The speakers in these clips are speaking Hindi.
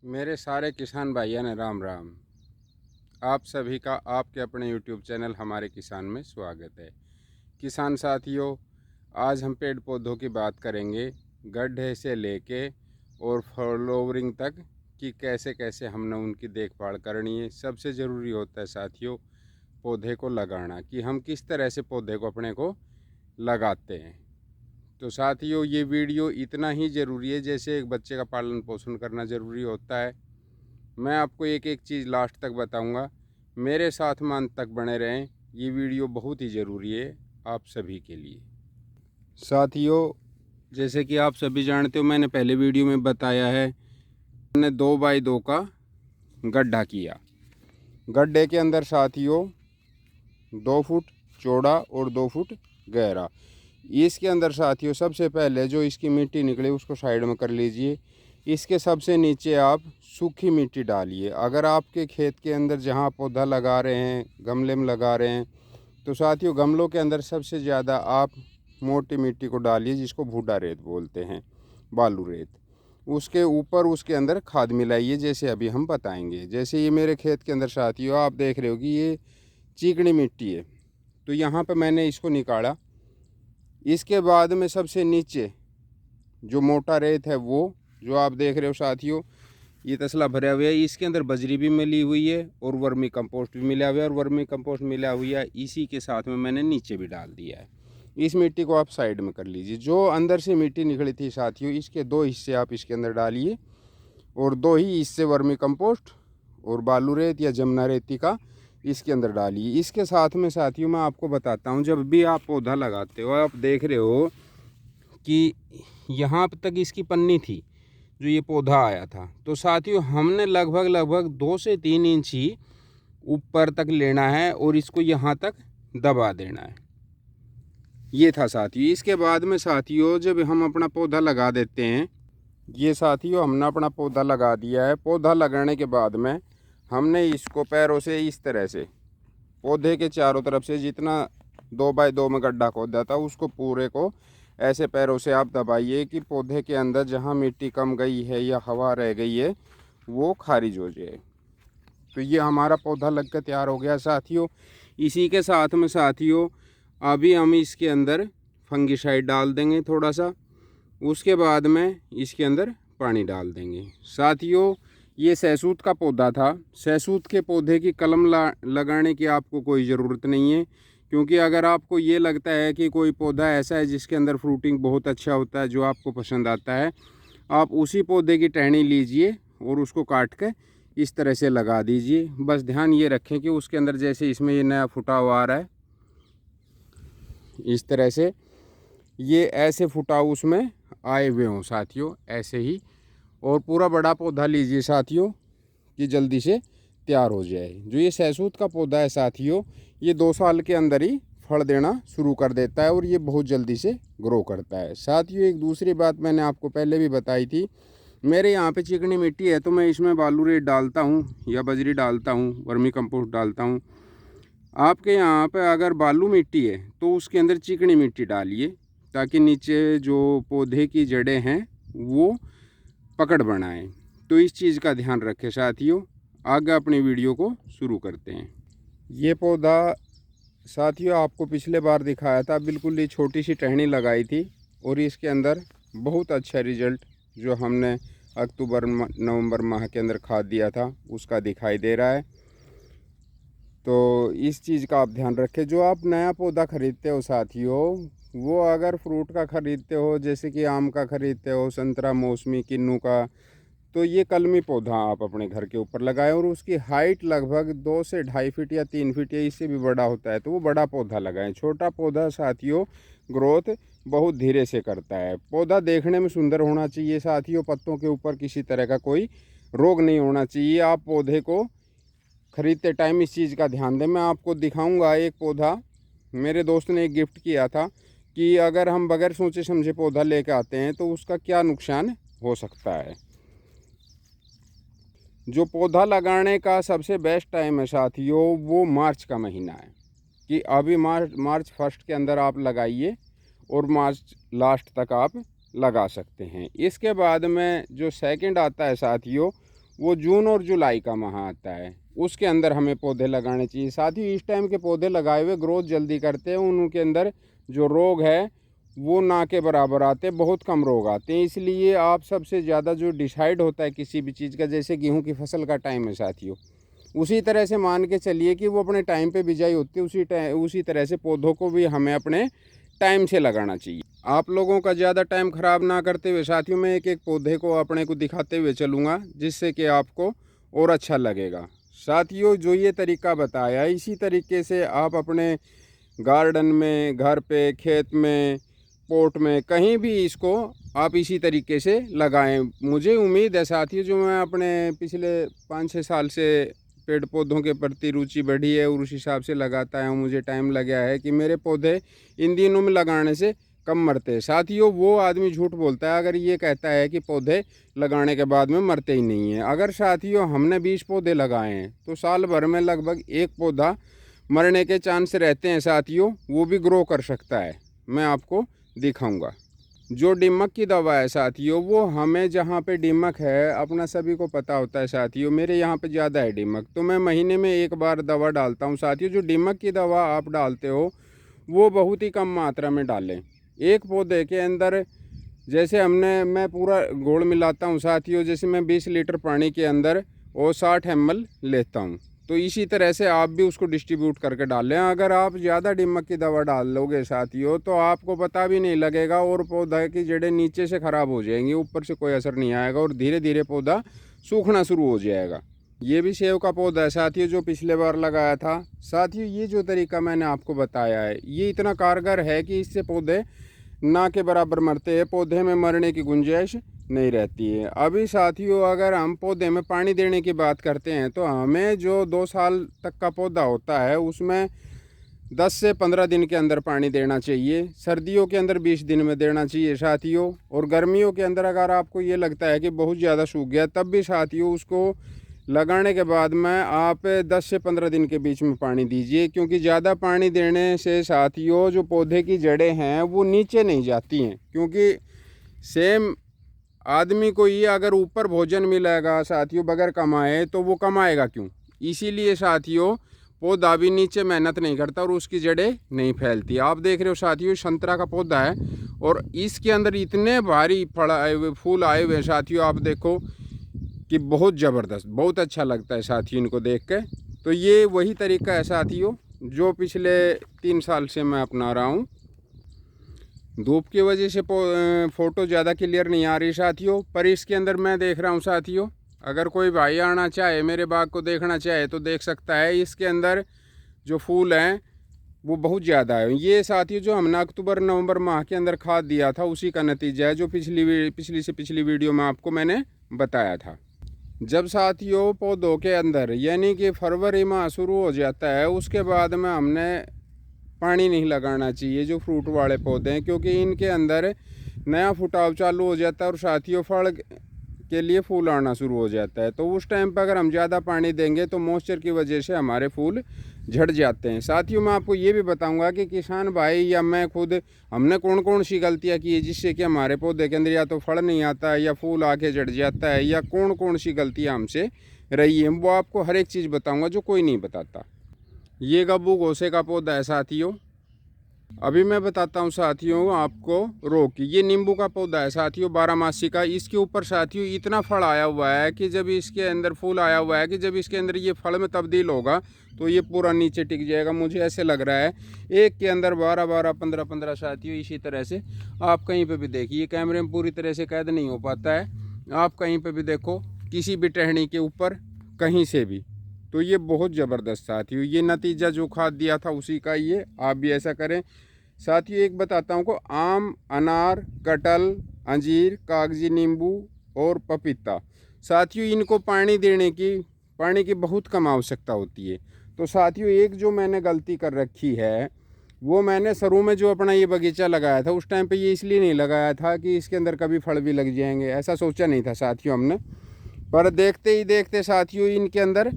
मेरे सारे किसान भाइयों ने राम राम। आप सभी का आपके अपने यूट्यूब चैनल हमारे किसान में स्वागत है। किसान साथियों, आज हम पेड़ पौधों की बात करेंगे, गड्ढे से लेके और फ्लावरिंग तक कि कैसे कैसे हमने उनकी देखभाल करनी है। सबसे ज़रूरी होता है साथियों पौधे को लगाना, कि हम किस तरह से पौधे को अपने को लगाते हैं। तो साथियों, ये वीडियो इतना ही ज़रूरी है जैसे एक बच्चे का पालन पोषण करना ज़रूरी होता है। मैं आपको एक एक चीज़ लास्ट तक बताऊंगा। मेरे साथ में अंत तक बने रहें। ये वीडियो बहुत ही ज़रूरी है आप सभी के लिए। साथियों, जैसे कि आप सभी जानते हो, मैंने पहले वीडियो में बताया है, मैंने 2x2 का गड्ढा किया। गड्ढे के अंदर साथियों 2 फुट चौड़ा और 2 फुट गहरा। इसके अंदर साथियों सबसे पहले जो इसकी मिट्टी निकले उसको साइड में कर लीजिए। इसके सबसे नीचे आप सूखी मिट्टी डालिए। अगर आपके खेत के अंदर जहाँ पौधा लगा रहे हैं, गमले में लगा रहे हैं, तो साथियों गमलों के अंदर सबसे ज़्यादा आप मोटी मिट्टी को डालिए, जिसको भूडा रेत बोलते हैं, बालू रेत। उसके ऊपर उसके अंदर खाद मिलाइए, जैसे अभी हम बताएंगे। जैसे ये मेरे खेत के अंदर साथियों आप देख रहे हो कि ये चिकनी मिट्टी है, तो यहाँ पर मैंने इसको निकाला। इसके बाद में सबसे नीचे जो मोटा रेत है वो जो आप देख रहे हो साथियों, ये तसला भरा हुआ है। इसके अंदर बजरी भी मिली हुई है और वर्मी कंपोस्ट भी मिला हुआ है, और वर्मी कंपोस्ट मिला हुआ है इसी के साथ में मैंने नीचे भी डाल दिया है। इस मिट्टी को आप साइड में कर लीजिए। जो अंदर से मिट्टी निकली थी साथियों, इसके 2 हिस्से आप इसके अंदर डालिए, और 2 ही हिस्से वर्मी कंपोस्ट और बालू रेत या जमुना रेती का इसके अंदर डालिए। इसके साथ में साथियों मैं आपको बताता हूँ, जब भी आप पौधा लगाते हो, आप देख रहे हो कि यहाँ तक इसकी पन्नी थी जो ये पौधा आया था, तो साथियों हमने लगभग 2 से 3 इंच ही ऊपर तक लेना है और इसको यहाँ तक दबा देना है। ये था साथियों। इसके बाद में साथियों जब हम अपना पौधा लगा देते हैं, ये साथियों हमने अपना पौधा लगा दिया है। पौधा लगाने के बाद में हमने इसको पैरों से इस तरह से पौधे के चारों तरफ से जितना 2x2 में गड्ढा खोदा था उसको पूरे को ऐसे पैरों से आप दबाइए कि पौधे के अंदर जहाँ मिट्टी कम गई है या हवा रह गई है वो खारिज हो जाए। तो ये हमारा पौधा लग कर तैयार हो गया साथियों। इसी के साथ में साथियों अभी हम इसके अंदर फंगिसाइड डाल देंगे थोड़ा सा। उसके बाद में इसके अंदर पानी डाल देंगे। साथियों ये सहसूत का पौधा था। सहसूत के पौधे की कलम लगाने की आपको कोई ज़रूरत नहीं है, क्योंकि अगर आपको ये लगता है कि कोई पौधा ऐसा है जिसके अंदर फ्रूटिंग बहुत अच्छा होता है, जो आपको पसंद आता है, आप उसी पौधे की टहनी लीजिए और उसको काट के इस तरह से लगा दीजिए। बस ध्यान ये रखें कि उसके अंदर जैसे इसमें ये नया फुटाव आ रहा है, इस तरह से ये ऐसे फुटाव उसमें आए हुए हों साथियों, ऐसे ही। और पूरा बड़ा पौधा लीजिए साथियों कि जल्दी से तैयार हो जाए। जो ये सहसूत का पौधा है साथियों, ये 2 साल के अंदर ही फल देना शुरू कर देता है और ये बहुत जल्दी से ग्रो करता है। साथियों एक दूसरी बात मैंने आपको पहले भी बताई थी, मेरे यहाँ पे चिकनी मिट्टी है तो मैं इसमें बालू रेत डालता हूँ या बजरी डालता हूँ, वर्मी कंपोस्ट डालता हूँ। आपके यहाँ पे अगर बालू मिट्टी है तो उसके अंदर चिकनी मिट्टी डालिए, ताकि नीचे जो पौधे की जड़ें हैं वो पकड़ बनाएं। तो इस चीज़ का ध्यान रखें साथियों। आगे अपनी वीडियो को शुरू करते हैं। ये पौधा साथियों आपको पिछले बार दिखाया था, बिल्कुल ये छोटी सी टहनी लगाई थी और इसके अंदर बहुत अच्छा रिजल्ट जो हमने अक्टूबर नवंबर माह के अंदर खाद दिया था उसका दिखाई दे रहा है। तो इस चीज़ का आप ध्यान रखें। जो आप नया पौधा ख़रीदते हो साथियों, वो अगर फ्रूट का ख़रीदते हो, जैसे कि आम का ख़रीदते हो, संतरा, मौसमी, किन्नू का, तो ये कलमी पौधा आप अपने घर के ऊपर लगाएं और उसकी हाइट लगभग 2 से 2.5 फीट या 3 फीट या इससे भी बड़ा होता है तो वो बड़ा पौधा लगाएं। छोटा पौधा साथियों ग्रोथ बहुत धीरे से करता है। पौधा देखने में सुंदर होना चाहिए साथियों, पत्तों के ऊपर किसी तरह का कोई रोग नहीं होना चाहिए। आप पौधे को ख़रीदते टाइम इस चीज़ का ध्यान दें। मैं आपको दिखाऊंगा एक पौधा, मेरे दोस्त ने एक गिफ्ट किया था, कि अगर हम बगैर सोचे समझे पौधा लेकर आते हैं तो उसका क्या नुकसान हो सकता है। जो पौधा लगाने का सबसे बेस्ट टाइम है साथियों वो मार्च का महीना है, कि अभी मार्च फर्स्ट के अंदर आप लगाइए और मार्च लास्ट तक आप लगा सकते हैं। इसके बाद में जो सेकंड आता है साथियों वो जून और जुलाई का माह आता है, उसके अंदर हमें पौधे लगाने चाहिए। साथ ही इस टाइम के पौधे लगाए हुए ग्रोथ जल्दी करते हैं, उनके अंदर जो रोग है वो ना के बराबर आते हैं, बहुत कम रोग आते हैं। इसलिए आप सबसे ज़्यादा जो डिसाइड होता है किसी भी चीज़ का, जैसे गेहूं की फसल का टाइम है साथियों, उसी तरह से मान के चलिए कि वो अपने टाइम पे बिजाई होती है, उसी तरह से पौधों को भी हमें अपने टाइम से लगाना चाहिए। आप लोगों का ज़्यादा टाइम ख़राब ना करते हुए साथियों, मैं एक एक पौधे को अपने को दिखाते हुए चलूँगा, जिससे कि आपको और अच्छा लगेगा। साथियों, जो ये तरीका बताया, इसी तरीके से आप अपने गार्डन में, घर पे, खेत में, पोट में, कहीं भी इसको आप इसी तरीके से लगाएं। मुझे उम्मीद है साथियों, जो मैं अपने पिछले 5-6 साल से पेड़ पौधों के प्रति रुचि बढ़ी है और उस हिसाब से लगाता है, मुझे टाइम लगा है कि मेरे पौधे इन दिनों में लगाने से कम मरते हैं। साथियों, वो आदमी झूठ बोलता है अगर ये कहता है कि पौधे लगाने के बाद में मरते ही नहीं हैं। अगर साथियों हमने 20 पौधे लगाए हैं तो साल भर में लगभग एक पौधा मरने के चांस रहते हैं साथियों, वो भी ग्रो कर सकता है। मैं आपको दिखाऊंगा। जो दीमक की दवा है साथियों, वो हमें जहाँ पे दीमक है, अपना सभी को पता होता है साथियों, मेरे यहाँ पे ज़्यादा है दीमक, तो मैं महीने में एक बार दवा डालता हूँ साथियों। जो दीमक की दवा आप डालते हो वो बहुत ही कम मात्रा में डालें। एक पौधे के अंदर जैसे मैं पूरा घोल मिलाता हूँ साथियों, जैसे मैं 20 लीटर पानी के अंदर वो 60 ml लेता हूँ, तो इसी तरह से आप भी उसको डिस्ट्रीब्यूट करके डाल लें। अगर आप ज़्यादा दीमक की दवा डाल लोगे साथियों तो आपको पता भी नहीं लगेगा और पौधा की जड़ें नीचे से ख़राब हो जाएंगी, ऊपर से कोई असर नहीं आएगा और धीरे धीरे पौधा सूखना शुरू हो जाएगा। ये भी सेव का पौधा है साथियों, जो पिछले बार लगाया था। साथियों, ये जो तरीका मैंने आपको बताया है ये इतना कारगर है कि इससे पौधे ना के बराबर मरते हैं, पौधे में मरने की गुंजाइश नहीं रहती है। अभी साथियों, अगर हम पौधे में पानी देने की बात करते हैं तो हमें जो 2 साल तक का पौधा होता है उसमें 10 से 15 दिन के अंदर पानी देना चाहिए। सर्दियों के अंदर 20 दिन में देना चाहिए साथियों। और गर्मियों के अंदर अगर आपको ये लगता है कि बहुत ज़्यादा सूख गया, तब भी साथियों उसको लगाने के बाद में आप 10 से 15 दिन के बीच में पानी दीजिए, क्योंकि ज़्यादा पानी देने से साथियों जो पौधे की जड़ें हैं वो नीचे नहीं जाती हैं। क्योंकि सेम आदमी को ये अगर ऊपर भोजन मिलेगा साथियों बगैर कमाए तो वो कमाएगा क्यों। इसीलिए साथियों पौधा भी नीचे मेहनत नहीं करता और उसकी जड़ें नहीं फैलती। आप देख रहे हो साथियों, संतरा का पौधा है और इसके अंदर इतने भारी फल आए हुए, फूल आए हुए साथियों, आप देखो कि बहुत ज़बरदस्त, बहुत अच्छा लगता है साथियों इनको देख के। तो ये वही तरीका है साथियों जो पिछले 3 साल से मैं अपना रहा हूँ। धूप की वजह से फ़ोटो ज़्यादा क्लियर नहीं आ रही साथियों, पर इसके अंदर मैं देख रहा हूँ साथियों, अगर कोई भाई आना चाहे, मेरे बाग को देखना चाहे तो देख सकता है। इसके अंदर जो फूल हैं वो बहुत ज़्यादा है। ये साथियों जो हमने अक्टूबर-नवंबर माह के अंदर खाद दिया था उसी का नतीजा है, जो पिछली वीडियो में आपको मैंने बताया था। जब साथियों पौधों के अंदर यानी कि फरवरी माह शुरू हो जाता है, उसके बाद में हमने पानी नहीं लगाना चाहिए जो फ्रूट वाले पौधे हैं, क्योंकि इनके अंदर नया फुटाव चालू हो जाता है और साथियों फल के लिए फूल आना शुरू हो जाता है। तो उस टाइम पर अगर हम ज़्यादा पानी देंगे तो मॉइस्चर की वजह से हमारे फूल झड़ जाते हैं। साथियों, मैं आपको ये भी बताऊंगा कि किसान भाई या मैं खुद, हमने कौन कौन सी गलतियां की है जिससे कि हमारे पौधे के अंदर या तो फल नहीं आता है या फूल आके झड़ जाता है, या कौन कौन सी गलतियाँ हमसे रही है, वो आपको हर एक चीज़ बताऊँगा जो कोई नहीं बताता। ये गब्बू गोसे का पौधा है साथियों। अभी मैं बताता हूँ साथियों आपको रोग की। ये नींबू का पौधा है साथियों, 12 का। इसके ऊपर साथियों इतना फल आया हुआ है कि जब इसके अंदर फूल आया हुआ है कि जब इसके अंदर ये फल में तब्दील होगा तो ये पूरा नीचे टिक जाएगा, मुझे ऐसे लग रहा है। एक के अंदर 12-12, 15-15 साथियों इसी तरह से आप कहीं पर भी देखिए, कैमरे में पूरी तरह से कैद नहीं हो पाता है, आप कहीं पर भी देखो, किसी भी टहनी के ऊपर कहीं से भी। तो ये बहुत ज़बरदस्त साथियों, ये नतीजा जो खाद दिया था उसी का ये, आप भी ऐसा करें। साथियों एक बताता हूँ को, आम, अनार, कटहल, अंजीर, कागजी नींबू और पपीता साथियों, इनको पानी की बहुत कम आवश्यकता होती है। तो साथियों एक जो मैंने गलती कर रखी है, वो मैंने शुरू में जो अपना ये बगीचा लगाया था उस टाइम पे ये इसलिए नहीं लगाया था कि इसके अंदर कभी फल भी लग जाएंगे, ऐसा सोचा नहीं था साथियों हमने। पर देखते ही देखते साथियों इनके अंदर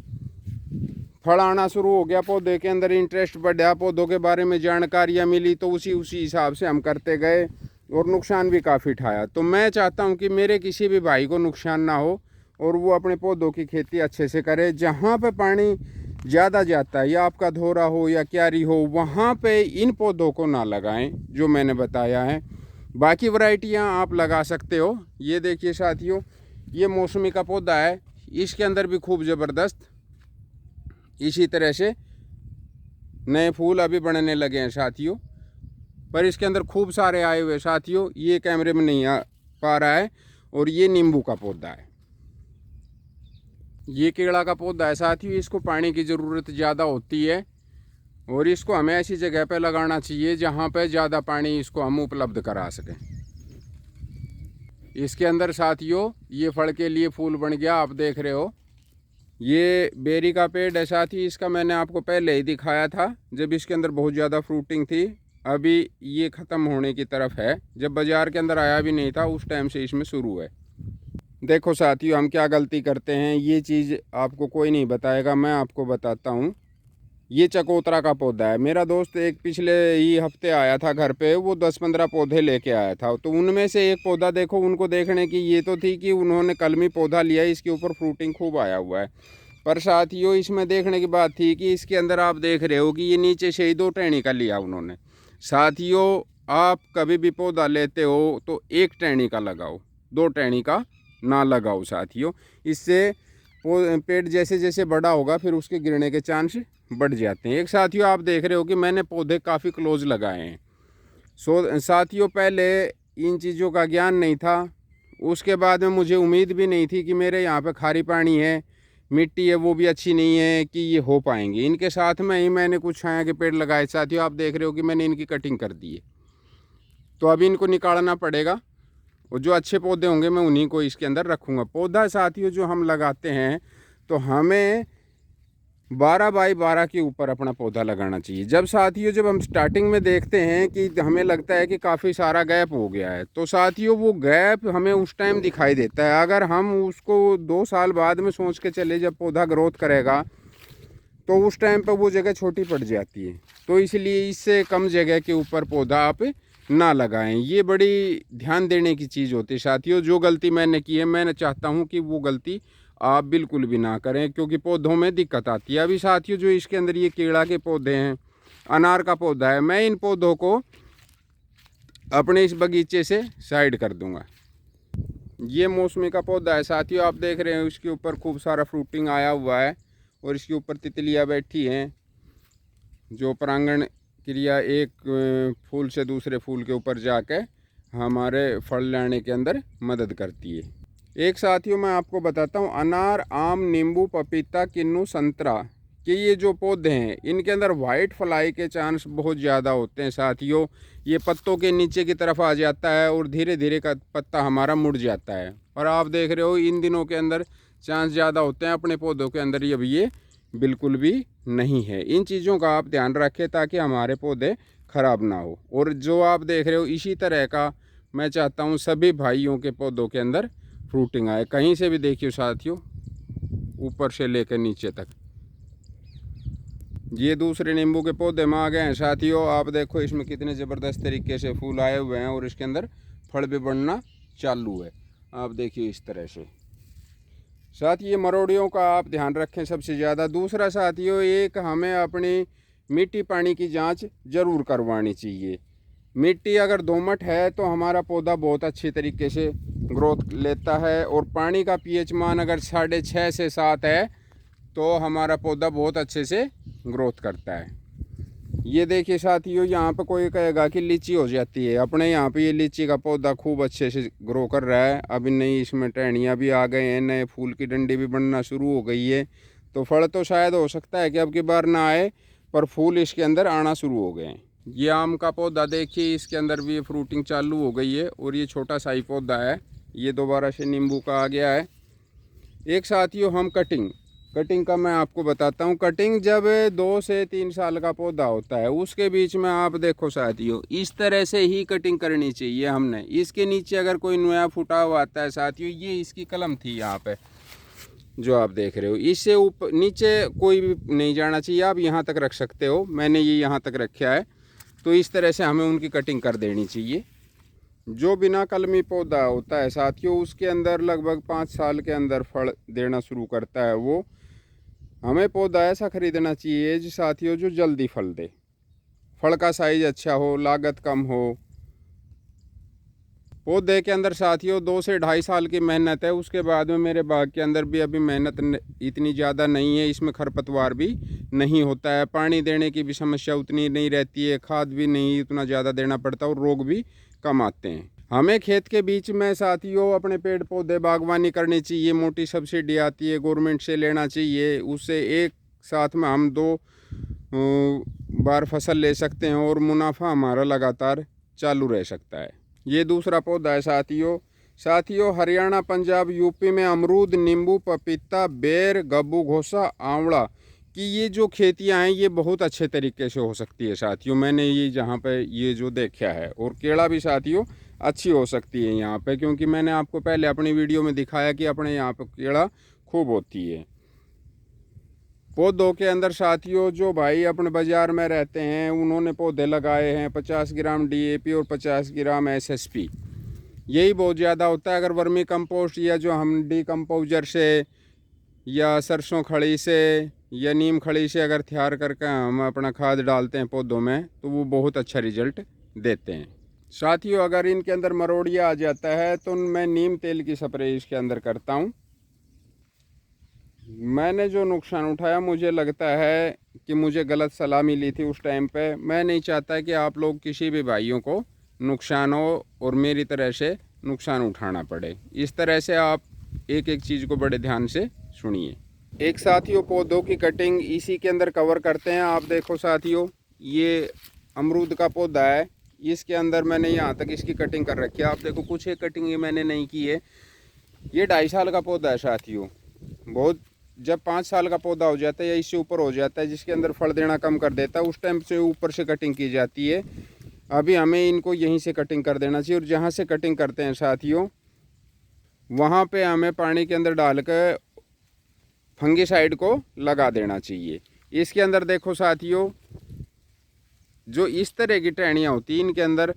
फल आना शुरू हो गया, पौधे के अंदर इंटरेस्ट बढ़ा, पौधों के बारे में जानकारियाँ मिली, तो उसी हिसाब से हम करते गए और नुकसान भी काफ़ी उठाया। तो मैं चाहता हूँ कि मेरे किसी भी भाई को नुकसान ना हो और वो अपने पौधों की खेती अच्छे से करे। जहाँ पे पानी ज़्यादा जाता है, या आपका धोरा हो या क्यारी हो, वहाँ पे इन पौधों को ना लगाएं जो मैंने बताया है। बाकी वैरायटियाँ आप लगा सकते हो। ये देखिए साथियों, ये मौसमी का पौधा है, इसके अंदर भी खूब ज़बरदस्त इसी तरह से नए फूल अभी बनने लगे हैं साथियों, पर इसके अंदर खूब सारे आए हुए साथियों, ये कैमरे में नहीं आ पा रहा है। और ये नींबू का पौधा है, ये केला का पौधा है साथियों। इसको पानी की ज़रूरत ज़्यादा होती है और इसको हमें ऐसी जगह पे लगाना चाहिए जहाँ पे ज़्यादा पानी इसको हम उपलब्ध करा सकें। इसके अंदर साथियों ये फल के लिए फूल बन गया, आप देख रहे हो। ये बेरी का पेड़ है साथी, इसका मैंने आपको पहले ही दिखाया था जब इसके अंदर बहुत ज़्यादा फ्रूटिंग थी। अभी ये ख़त्म होने की तरफ है, जब बाज़ार के अंदर आया भी नहीं था उस टाइम से इसमें शुरू है। देखो साथियों, हम क्या गलती करते हैं, ये चीज़ आपको कोई नहीं बताएगा, मैं आपको बताता हूँ। ये चकोतरा का पौधा है। मेरा दोस्त एक पिछले ही हफ्ते आया था घर पे, वो 10-15 पौधे लेके आया था। तो उनमें से एक पौधा देखो, उनको देखने की ये तो थी कि उन्होंने कलमी पौधा लिया, इसके ऊपर फ्रूटिंग खूब आया हुआ है। पर साथियों इसमें देखने की बात थी कि इसके अंदर आप देख रहे हो कि ये नीचे से ही 2 टहनी का लिया उन्होंने। साथियों आप कभी भी पौधा लेते हो तो 1 टहनी का लगाओ, 2 टहनी का ना लगाओ साथियों। इससे पेड़ जैसे जैसे बड़ा होगा फिर उसके गिरने के चांस बढ़ जाते हैं। एक साथियों आप देख रहे हो कि मैंने पौधे काफ़ी क्लोज लगाए हैं। साथियों पहले इन चीज़ों का ज्ञान नहीं था, उसके बाद में मुझे उम्मीद भी नहीं थी कि मेरे यहाँ पे खारी पानी है, मिट्टी है वो भी अच्छी नहीं है कि ये हो पाएंगे। इनके साथ में ही मैंने कुछ छाया के पेड़ लगाए साथियों, आप देख रहे हो कि मैंने इनकी कटिंग कर दी है। तो अभी इनको निकालना पड़ेगा और जो अच्छे पौधे होंगे मैं उन्हीं को इसके अंदर रखूँगा। पौधा साथियों जो हम लगाते हैं तो हमें 12 बाई 12 के ऊपर अपना पौधा लगाना चाहिए। जब हम स्टार्टिंग में देखते हैं कि हमें लगता है कि काफ़ी सारा गैप हो गया है, तो साथियों वो गैप हमें उस टाइम दिखाई देता है। अगर हम उसको 2 साल बाद में सोच के चले, जब पौधा ग्रोथ करेगा तो उस टाइम पर वो जगह छोटी पड़ जाती है। तो इसलिए इससे कम जगह के ऊपर पौधा आप ना लगाएं, ये बड़ी ध्यान देने की चीज़ होती है साथियों। जो गलती मैंने की है, मैं चाहता हूँ कि वो गलती आप बिल्कुल भी ना करें, क्योंकि पौधों में दिक्कत आती है। अभी साथियों जो इसके अंदर ये केला के पौधे हैं, अनार का पौधा है, मैं इन पौधों को अपने इस बगीचे से साइड कर दूंगा। ये मौसमी का पौधा है साथियों, आप देख रहे हैं उसके ऊपर खूब सारा फ्रूटिंग आया हुआ है और इसके ऊपर तितलियाँ बैठी हैं, जो परागण क्रिया एक फूल से दूसरे फूल के ऊपर जाके हमारे फल लाने के अंदर मदद करती है। एक साथियों मैं आपको बताता हूँ, अनार, आम, नींबू, पपीता, किन्नू, संतरा के ये जो पौधे हैं इनके अंदर वाइट फ्लाई के चांस बहुत ज़्यादा होते हैं साथियों। ये पत्तों के नीचे की तरफ आ जाता है और धीरे धीरे का पत्ता हमारा मुड़ जाता है। और आप देख रहे हो इन दिनों के अंदर चांस ज़्यादा होते हैं अपने पौधों के अंदर, ये बिल्कुल भी नहीं है। इन चीज़ों का आप ध्यान रखें ताकि हमारे पौधे ख़राब ना हो। और जो आप देख रहे हो इसी तरह का मैं चाहता हूँ सभी भाइयों के पौधों के अंदर फ्रूटिंग आए। कहीं से भी देखिए साथियों, ऊपर से लेकर नीचे तक। ये दूसरे नींबू के पौधे में आ गए हैं साथियों, आप देखो इसमें कितने ज़बरदस्त तरीके से फूल आए हुए हैं और इसके अंदर फल भी बनना चालू है। आप देखिए इस तरह से। साथ ये मरोड़ियों का आप ध्यान रखें सबसे ज़्यादा। दूसरा साथियों, एक हमें अपनी मिट्टी पानी की जांच ज़रूर करवानी चाहिए। मिट्टी अगर दोमट है तो हमारा पौधा बहुत अच्छी तरीके से ग्रोथ लेता है, और पानी का पीएच मान अगर 6.5 से 7 है तो हमारा पौधा बहुत अच्छे से ग्रोथ करता है। ये देखिए साथियों, यहाँ पे कोई कहेगा कि लीची हो जाती है, अपने यहाँ पे ये लीची का पौधा खूब अच्छे से ग्रो कर रहा है। अभी नई इसमें टहनियाँ भी आ गए हैं, नए फूल की डंडी भी बनना शुरू हो गई है। तो फल तो शायद हो सकता है कि अब की बार ना आए, पर फूल इसके अंदर आना शुरू हो गए हैं। ये आम का पौधा देखिए, इसके अंदर भी फ्रूटिंग चालू हो गई है और ये छोटा सा ही पौधा है, ये दोबारा से नींबू का आ गया है। एक साथियों हम कटिंग का मैं आपको बताता हूँ। कटिंग जब 2 से 3 साल का पौधा होता है उसके बीच में आप देखो साथियों, इस तरह से ही कटिंग करनी चाहिए हमने। इसके नीचे अगर कोई नया फूटा हुआ आता है साथियों, ये इसकी कलम थी यहाँ पे जो आप देख रहे हो, इससे ऊपर नीचे कोई भी नहीं जाना चाहिए, आप यहाँ तक रख सकते हो। मैंने ये यहाँ तक रखा है, तो इस तरह से हमें उनकी कटिंग कर देनी चाहिए। जो बिना कलमी पौधा होता है साथियों, उसके अंदर लगभग 5 साल के अंदर फल देना शुरू करता है। वो हमें पौधा ऐसा खरीदना चाहिए जो साथियों जो जल्दी फल दे, फल का साइज अच्छा हो, लागत कम हो। पौधे के अंदर साथियों 2 से 2.5 साल की मेहनत है। उसके बाद में मेरे बाग के अंदर भी अभी मेहनत इतनी ज़्यादा नहीं है। इसमें खरपतवार भी नहीं होता है, पानी देने की भी समस्या उतनी नहीं रहती है, खाद भी नहीं उतना ज़्यादा देना पड़ता और रोग भी कम आते हैं। हमें खेत के बीच में साथियों अपने पेड़ पौधे बागवानी करनी चाहिए। मोटी सब्सिडी आती है, गवर्नमेंट से लेना चाहिए। उससे एक साथ में हम 2 बार फसल ले सकते हैं और मुनाफा हमारा लगातार चालू रह सकता है। ये दूसरा पौधा है साथियों हरियाणा, पंजाब, यूपी में अमरूद, नींबू, पपीता, बेर, गब्बू घोसा, आंवला की ये जो खेतियां हैं ये बहुत अच्छे तरीके से हो सकती है साथियों। मैंने ये जहाँ पे ये जो देखा है, और केला भी साथियों अच्छी हो सकती है यहाँ पे, क्योंकि मैंने आपको पहले अपनी वीडियो में दिखाया कि अपने यहाँ पे केला खूब होती है। पौधों के अंदर साथियों जो भाई अपने बाज़ार में रहते हैं उन्होंने पौधे लगाए हैं 50 ग्राम DAP और 50 ग्राम SSP, यही बहुत ज़्यादा होता है। अगर वर्मी कंपोस्ट या जो हम डीकम्पोजर से या सरसों खड़ी से या नीम खड़ी से अगर तैयार करके हम अपना खाद डालते हैं पौधों में तो वो बहुत अच्छा रिजल्ट देते हैं। साथियों अगर इनके अंदर मरोड़िया आ जाता है तो मैं नीम तेल की स्प्रे इसके अंदर करता हूँ। मैंने जो नुकसान उठाया, मुझे लगता है कि मुझे गलत सलाह मिली थी उस टाइम पे। मैं नहीं चाहता कि आप लोग किसी भी भाइयों को नुकसान हो और मेरी तरह से नुकसान उठाना पड़े। इस तरह से आप एक एक चीज़ को बड़े ध्यान से सुनिए। एक साथियों पौधों की कटिंग इसी के अंदर कवर करते हैं। आप देखो साथियों ये अमरूद का पौधा है, इसके अंदर मैंने यहाँ तक इसकी कटिंग कर रखी है। आप देखो कुछ एक कटिंग ये मैंने नहीं की है। ये 2.5 साल का पौधा है साथियों। बहुत जब 5 साल का पौधा हो जाता है या इससे ऊपर हो जाता है, जिसके अंदर फल देना कम कर देता है, उस टाइम से ऊपर से कटिंग की जाती है। अभी हमें इनको यहीं से कटिंग कर देना चाहिए। और जहाँ से कटिंग करते हैं साथियों वहाँ पे हमें पानी के अंदर डाल कर फंगिसाइड को लगा देना चाहिए। इसके अंदर देखो साथियों जो इस तरह की टहनियाँ होती हैं इनके अंदर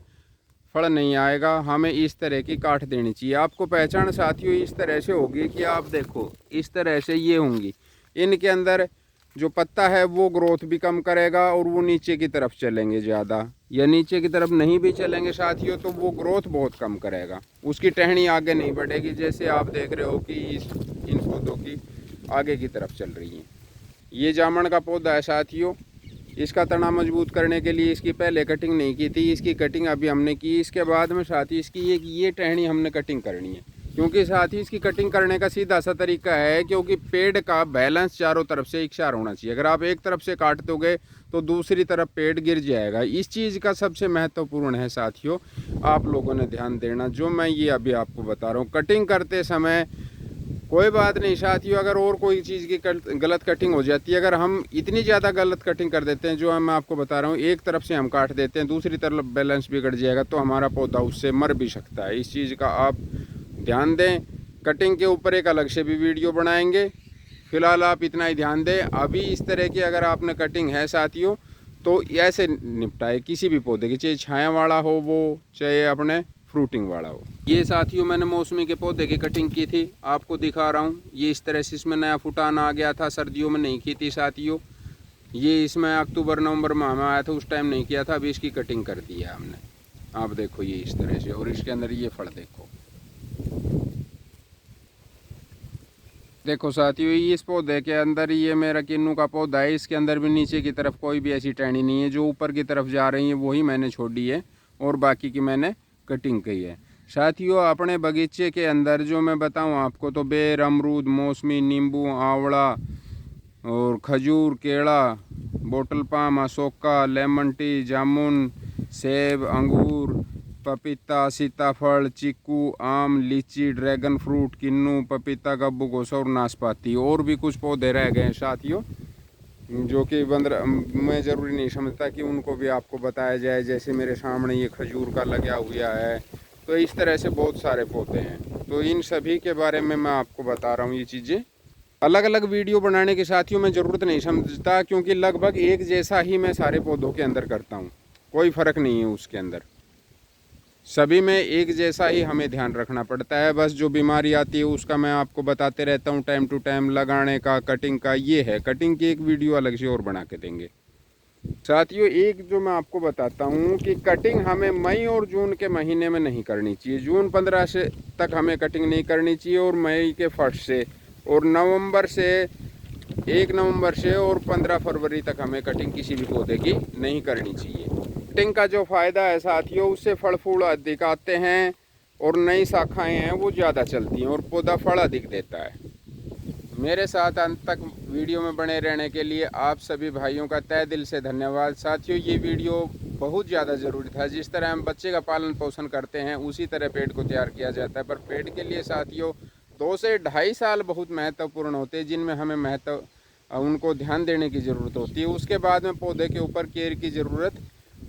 फल नहीं आएगा। हमें इस तरह की काट देनी चाहिए। आपको पहचान साथियों इस तरह से होगी कि आप देखो इस तरह से ये होंगी। इनके अंदर जो पत्ता है वो ग्रोथ भी कम करेगा और वो नीचे की तरफ चलेंगे ज़्यादा, या नीचे की तरफ नहीं भी चलेंगे साथियों तो वो ग्रोथ बहुत कम करेगा, उसकी टहनी आगे नहीं बढ़ेगी। जैसे आप देख रहे हो कि इन पौधों की आगे की तरफ चल रही है। ये जामुन का पौधा है साथियों। इसका तना मजबूत करने के लिए इसकी पहले कटिंग नहीं की थी, इसकी कटिंग अभी हमने की। इसके बाद में साथ ही इसकी ये टहनी हमने कटिंग करनी है, क्योंकि साथ ही इसकी कटिंग करने का सीधा सा तरीका है, क्योंकि पेड़ का बैलेंस चारों तरफ से एकसार होना चाहिए। अगर आप एक तरफ से काट दोगे तो दूसरी तरफ पेड़ गिर जाएगा। इस चीज़ का सबसे महत्वपूर्ण है साथियों, आप लोगों ने ध्यान देना। जो मैं ये अभी आपको बता रहा हूँ कटिंग करते समय कोई बात नहीं साथियों, अगर और कोई चीज़ की गलत कटिंग हो जाती है, अगर हम इतनी ज़्यादा गलत कटिंग कर देते हैं जो मैं आपको बता रहा हूँ, एक तरफ से हम काट देते हैं दूसरी तरफ बैलेंस बिगड़ जाएगा तो हमारा पौधा उससे मर भी सकता है। इस चीज़ का आप ध्यान दें। कटिंग के ऊपर एक अलग से भी वीडियो बनाएंगे, फिलहाल आप इतना ही ध्यान दें। अभी इस तरह की अगर आपने कटिंग है साथियों तो ऐसे निपटाए किसी भी पौधे की, चाहे छाया वाला हो वो, चाहे अपने फ्रूटिंग वाला हो। ये साथियों मैंने मौसमी के पौधे की कटिंग की थी, आपको दिखा रहा हूँ। ये इस तरह से इसमें नया फुटान आ गया था, सर्दियों में नहीं की थी साथियों। ये इसमें अक्टूबर नवंबर माह में आया था, उस टाइम नहीं किया था, अभी इसकी कटिंग कर दी है हमने। आप देखो ये इस तरह से, और इसके अंदर ये फल देखो साथियों। इस पौधे के अंदर ये मेरा किन्नू का पौधा है, इसके अंदर भी नीचे की तरफ कोई भी ऐसी टहनी नहीं है। जो ऊपर की तरफ जा रही है वही मैंने छोड़ी है और बाकी की मैंने कटिंग की है। साथियों अपने बगीचे के अंदर जो मैं बताऊं आपको तो बेर, अमरूद, मौसमी, नींबू, आंवला और खजूर, केला, बोतल पाम, अशोका, लेमन टी, जामुन, सेब, अंगूर, पपीता, सीताफल, चीकू, आम, लीची, ड्रैगन फ्रूट, किन्नू, पपीता, गब्बू घोसा और नाशपाती। और भी कुछ पौधे रह गए हैं साथियों जो कि मैं ज़रूरी नहीं समझता कि उनको भी आपको बताया जाए। जैसे मेरे सामने ये खजूर का लगा हुआ है, तो इस तरह से बहुत सारे पौधे हैं। तो इन सभी के बारे में मैं आपको बता रहा हूँ। ये चीज़ें अलग अलग वीडियो बनाने के साथियों में ज़रूरत नहीं समझता, क्योंकि लगभग एक जैसा ही मैं सारे पौधों के अंदर करता हूँ, कोई फ़र्क नहीं है उसके अंदर। सभी में एक जैसा ही हमें ध्यान रखना पड़ता है। बस जो बीमारी आती है उसका मैं आपको बताते रहता हूँ टाइम टू टाइम, लगाने का, कटिंग का। ये है, कटिंग की एक वीडियो अलग से और बना के देंगे। साथियों, एक जो मैं आपको बताता हूँ कि कटिंग हमें मई और जून के महीने में नहीं करनी चाहिए। जून 15 से तक हमें कटिंग नहीं करनी चाहिए, और मई के फर्स्ट से, और नवंबर से, 1 नवंबर से और 15 फरवरी तक हमें कटिंग किसी भी पौधे की नहीं करनी चाहिए। कटिंग का जो फ़ायदा है साथियों, उससे फल फूल अधिक आते हैं और नई शाखाएँ हैं वो ज़्यादा चलती हैं और पौधा फल अधिक देता है। मेरे साथ अंत तक वीडियो में बने रहने के लिए आप सभी भाइयों का तहे दिल से धन्यवाद। साथियों, ये वीडियो बहुत ज़्यादा ज़रूरी था। जिस तरह हम बच्चे का पालन पोषण करते हैं उसी तरह पेड़ को तैयार किया जाता है, पर पेड़ के लिए साथियों 2 से 2.5 साल बहुत महत्वपूर्ण होते हैं, जिनमें हमें उनको ध्यान देने की ज़रूरत होती है। उसके बाद में पौधे के ऊपर केयर की ज़रूरत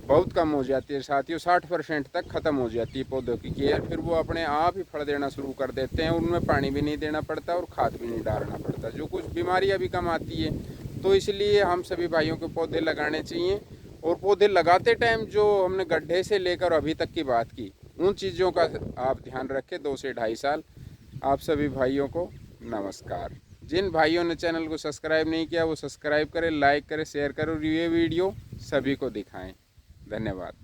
बहुत कम हो जाती है साथियों। 60% तक ख़त्म हो जाती है पौधों की केयर। फिर वो अपने आप ही फल देना शुरू कर देते हैं, उनमें पानी भी नहीं देना पड़ता और खाद भी नहीं डालना पड़ता, जो कुछ बीमारियां भी कम आती है। तो इसलिए हम सभी भाइयों को पौधे लगाने चाहिए। और पौधे लगाते टाइम जो हमने गड्ढे से लेकर अभी तक की बात की, उन चीज़ों का आप ध्यान रखें। 2 से 2.5 साल। आप सभी भाइयों को नमस्कार। जिन भाइयों ने चैनल को सब्सक्राइब नहीं किया वो सब्सक्राइब करें, लाइक करें, शेयर करें और ये वीडियो सभी को दिखाएं। धन्यवाद।